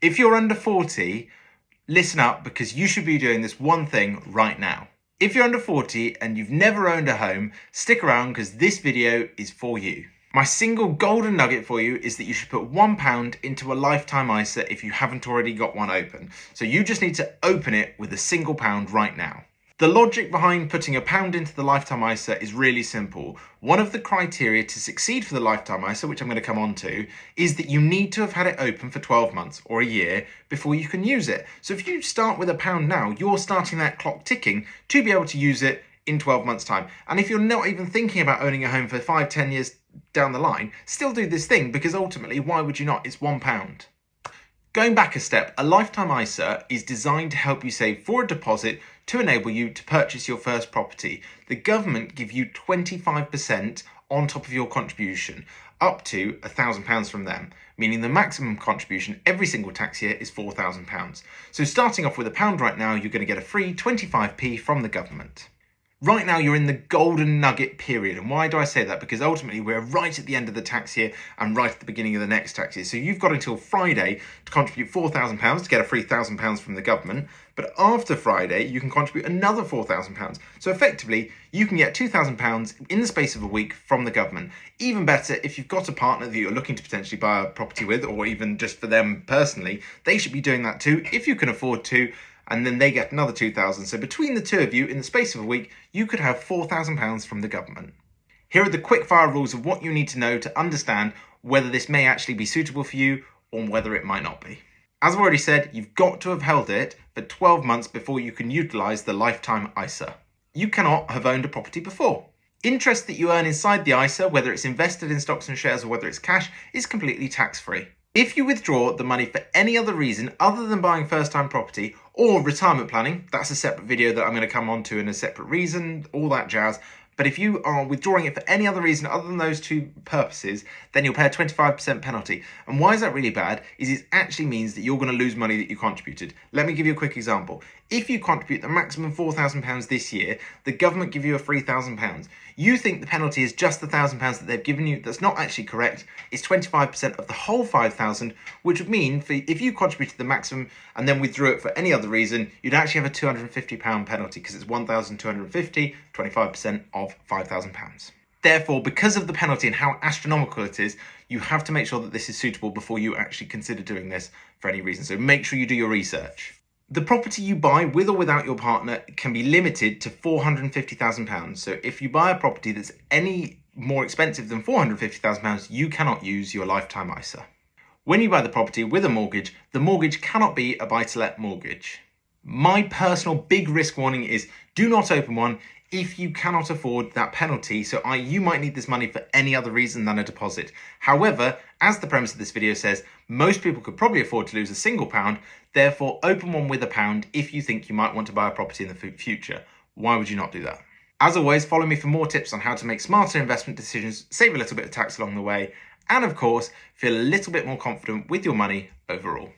If you're under 40, listen up because you should be doing this one thing right now. If you're under 40 and you've never owned a home, stick around because this video is for you. My single golden nugget for you is that you should put £1 into a lifetime ISA if you haven't already got one open. So you just need to open it with a single pound right now. The logic behind putting £1 into the lifetime ISA is really simple. One of the criteria to succeed for the lifetime ISA, which I'm going to come on to, is that you need to have had it open for 12 months or a year before you can use it. So if you start with £1 now, you're starting that clock ticking to be able to use it in 12 months' time. And if you're not even thinking about owning a home for 5-10 years down the line, still do this thing because ultimately, why would you not? It's £1. Going back a step, a lifetime ISA is designed to help you save for a deposit to enable you to purchase your first property. The government give you 25% on top of your contribution, up to £1,000 from them, meaning the maximum contribution every single tax year is £4,000. So starting off with £1 right now, you're going to get a free 25p from the government. Right now, you're in the golden nugget period. And why do I say that? Because ultimately, we're right at the end of the tax year and right at the beginning of the next tax year. So you've got until Friday to contribute £4,000 to get a free £1,000 from the government. But after Friday, you can contribute another £4,000. So effectively, you can get £2,000 in the space of a week from the government. Even better, if you've got a partner that you're looking to potentially buy a property with, or even just for them personally, they should be doing that too, if you can afford to. And then they get another £2,000. So between the two of you, in the space of a week, you could have £4,000 from the government. Here are the quickfire rules of what you need to know to understand whether this may actually be suitable for you or whether it might not be. As I've already said, you've got to have held it for 12 months before you can utilise the lifetime ISA. You cannot have owned a property before. Interest that you earn inside the ISA, whether it's invested in stocks and shares or whether it's cash, is completely tax-free. If you withdraw the money for any other reason other than buying first-time property or retirement planning, that's a separate video that I'm going to come on to in a separate reason, all that jazz. But if you are withdrawing it for any other reason other than those two purposes, then you'll pay a 25% penalty. And why is that really bad? Is it actually means that you're going to lose money that you contributed. Let me give you a quick example. If you contribute the maximum £4,000 this year, the government give you a free £1,000. You think the penalty is just the £1,000 that they've given you. That's not actually correct. It's 25% of the whole $5,000, which would mean if you contributed the maximum and then withdrew it for any other reason, you'd actually have a £250 penalty because it's £1,250, 25% of £5,000. Therefore, because of the penalty and how astronomical it is, you have to make sure that this is suitable before you actually consider doing this for any reason. So make sure you do your research. The property you buy with or without your partner can be limited to £450,000. So if you buy a property that's any more expensive than £450,000, you cannot use your lifetime ISA. When you buy the property with a mortgage, the mortgage cannot be a buy-to-let mortgage. My personal big risk warning is do not open one if you cannot afford that penalty. So you might need this money for any other reason than a deposit. However, as the premise of this video says, most people could probably afford to lose a single pound. Therefore, open one with £1 if you think you might want to buy a property in the future. Why would you not do that? As always, follow me for more tips on how to make smarter investment decisions, save a little bit of tax along the way, and of course, feel a little bit more confident with your money overall.